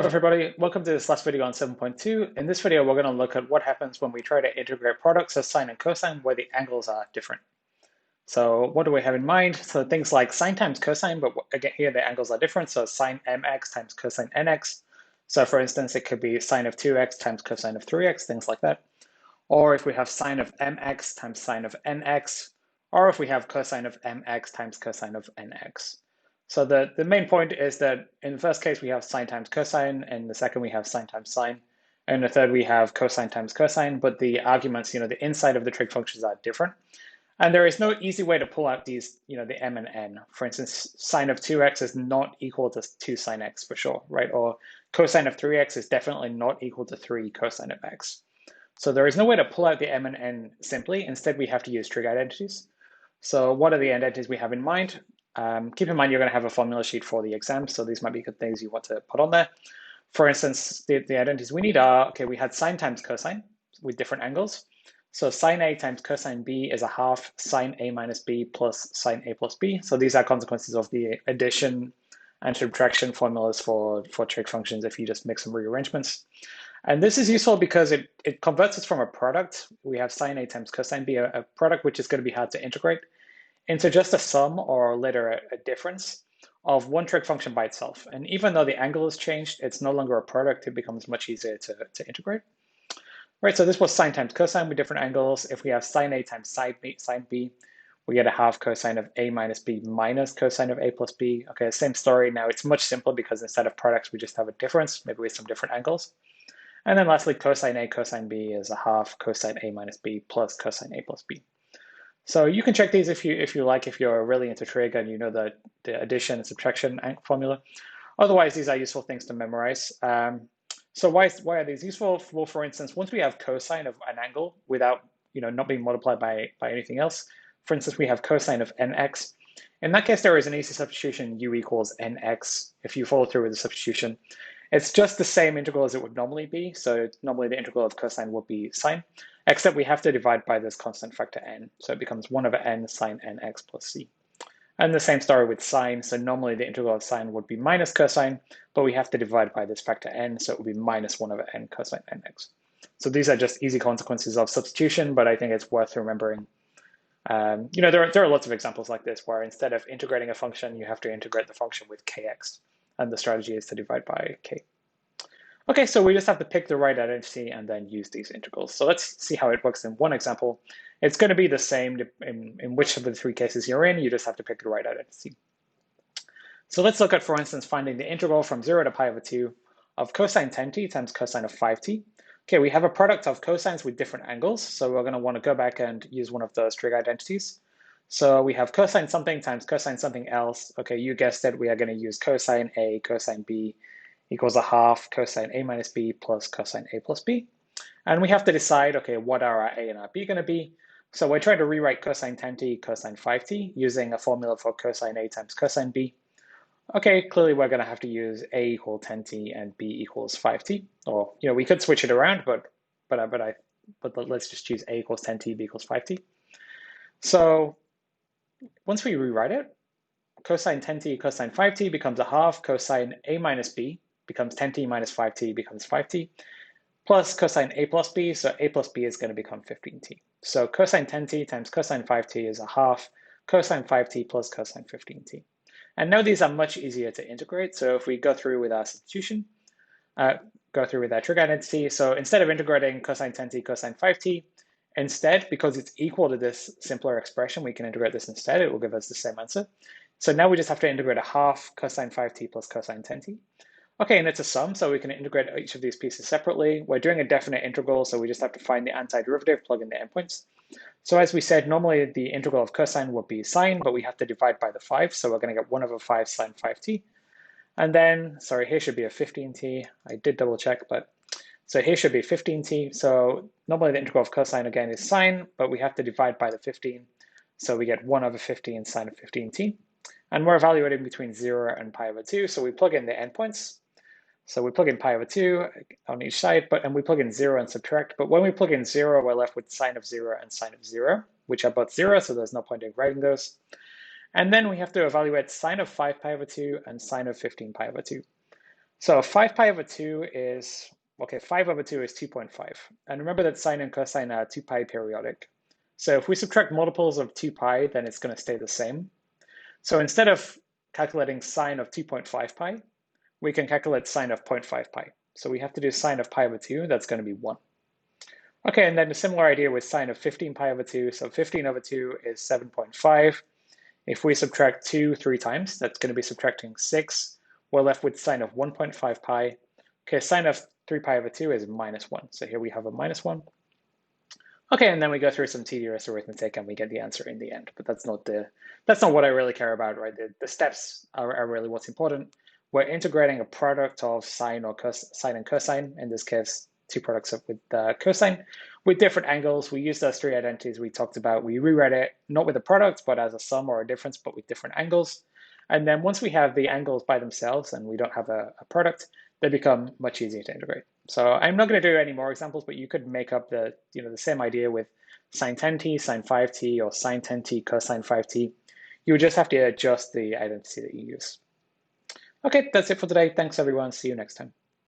Hello everybody, welcome to this last video on 7.2. In this video, we're going to look at what happens when we try to integrate products of sine and cosine where the angles are different. So what do we have in mind? So things like sine times cosine, but again, here the angles are different. So sine mx times cosine nx. So for instance, it could be sine of 2x times cosine of 3x, things like that. Or if we have sine of mx times sine of nx, or if we have cosine of mx times cosine of nx. So the main point is that in the first case, we have sine times cosine. In the second, we have sine times sine. And in the third, we have cosine times cosine. But the arguments, the inside of the trig functions are different. And there is no easy way to pull out these, the m and n. For instance, sine of 2x is not equal to 2 sine x for sure, right? Or cosine of 3x is definitely not equal to 3 cosine of x. So there is no way to pull out the m and n simply. Instead, we have to use trig identities. So what are the identities we have in mind? Keep in mind, you're going to have a formula sheet for the exam, so these might be good things you want to put on there. For instance, the identities we need are, okay, we had sine times cosine with different angles. So sine A times cosine B is a half sine A minus B plus sine A plus B. So these are consequences of the addition and subtraction formulas for trig functions if you just make some rearrangements. And this is useful because it converts us from a product. We have sine A times cosine B, a product which is going to be hard to integrate, into just a sum or later a difference of one trig function by itself. And even though the angle has changed, it's no longer a product. It becomes much easier to integrate. Right, so this was sine times cosine with different angles. If we have sine A times sine B, we get a half cosine of A minus B minus cosine of A plus B. Okay, same story. Now it's much simpler because instead of products, we just have a difference, maybe with some different angles. And then lastly, cosine A cosine B is a half cosine A minus B plus cosine A plus B. So you can check these if you like, if you're really into trig and you know the addition and subtraction formula. Otherwise, these are useful things to memorize. So why are these useful? Well, for instance, once we have cosine of an angle without not being multiplied by anything else, for instance, we have cosine of nx. In that case, there is an easy substitution, u equals nx. If you follow through with the substitution, it's just the same integral as it would normally be. So normally the integral of cosine would be sine, except we have to divide by this constant factor n. So it becomes 1 over n sine nx plus c. And the same story with sine. So normally the integral of sine would be minus cosine, but we have to divide by this factor n. So it would be minus 1 over n cosine nx. So these are just easy consequences of substitution, but I think it's worth remembering. There are lots of examples like this where instead of integrating a function, you have to integrate the function with kx. And the strategy is to divide by k. Okay, so we just have to pick the right identity and then use these integrals. So let's see how it works in one example. It's going to be the same in which of the three cases you're in. You just have to pick the right identity. So let's look at, for instance, finding the integral from 0 to pi over 2 of cosine 10t times cosine of 5t. Okay, we have a product of cosines with different angles. So we're going to want to go back and use one of those trig identities. So we have cosine something times cosine something else. Okay, you guessed it. We are going to use cosine A, cosine B equals a half cosine A minus B plus cosine A plus B. And we have to decide, okay, what are our A and our B going to be? So we're trying to rewrite cosine 10t, cosine 5t using a formula for cosine A times cosine B. Okay, clearly we're going to have to use A equal 10t and B equals 5t. Or, we could switch it around, but let's just choose A equals 10t, B equals 5t. So once we rewrite it, cosine 10t cosine 5t becomes a half cosine A minus B becomes 10t minus 5t becomes 5t plus cosine A plus B. So A plus B is going to become 15t. So cosine 10t times cosine 5t is a half cosine 5t plus cosine 15t. And now these are much easier to integrate. So if we go through with our substitution, go through with our trig identity. So instead of integrating cosine 10t cosine 5t, instead, because it's equal to this simpler expression, we can integrate this instead. It will give us the same answer. So now we just have to integrate a half cosine 5t plus cosine 10t. Okay, and it's a sum, so we can integrate each of these pieces separately. We're doing a definite integral, so we just have to find the antiderivative, plug in the endpoints. So as we said, normally the integral of cosine would be sine, but we have to divide by the 5, so we're going to get 1 over 5 sine 5t. And then, sorry, here should be a 15t. I did double check, but so here should be 15t. So normally the integral of cosine again is sine, but we have to divide by the 15. So we get 1 over 15 sine of 15t. And we're evaluating between 0 and pi over 2. So we plug in the endpoints. So we plug in pi over 2 on each side, and we plug in 0 and subtract. But when we plug in 0, we're left with sine of 0 and sine of 0, which are both 0, so there's no point in writing those. And then we have to evaluate sine of 5 pi over 2 and sine of 15 pi over 2. So 5 pi over 2 is, okay, 5 over 2 is 2.5. And remember that sine and cosine are 2 pi periodic. So if we subtract multiples of 2 pi, then it's going to stay the same. So instead of calculating sine of 2.5 pi, we can calculate sine of 0.5 pi. So we have to do sine of pi over 2, that's going to be 1. Okay, and then a similar idea with sine of 15 pi over 2. So 15 over 2 is 7.5. If we subtract 2 3 times, that's going to be subtracting 6. We're left with sine of 1.5 pi. Okay, sine of 3 pi over 2 is minus 1. So here we have a minus 1. Okay, and then we go through some tedious arithmetic and we get the answer in the end. But that's not what I really care about, right? The steps are really what's important. We're integrating a product of sine and cosine, in this case, two products with cosine, with different angles. We use those three identities we talked about. We rewrite it not with a product, but as a sum or a difference, but with different angles. And then once we have the angles by themselves and we don't have a product, they become much easier to integrate. So I'm not going to do any more examples, but you could make up the same idea with sine 10t, sine 5t, or sine 10t, cosine 5t. You would just have to adjust the identity that you use. Okay, that's it for today. Thanks, everyone. See you next time.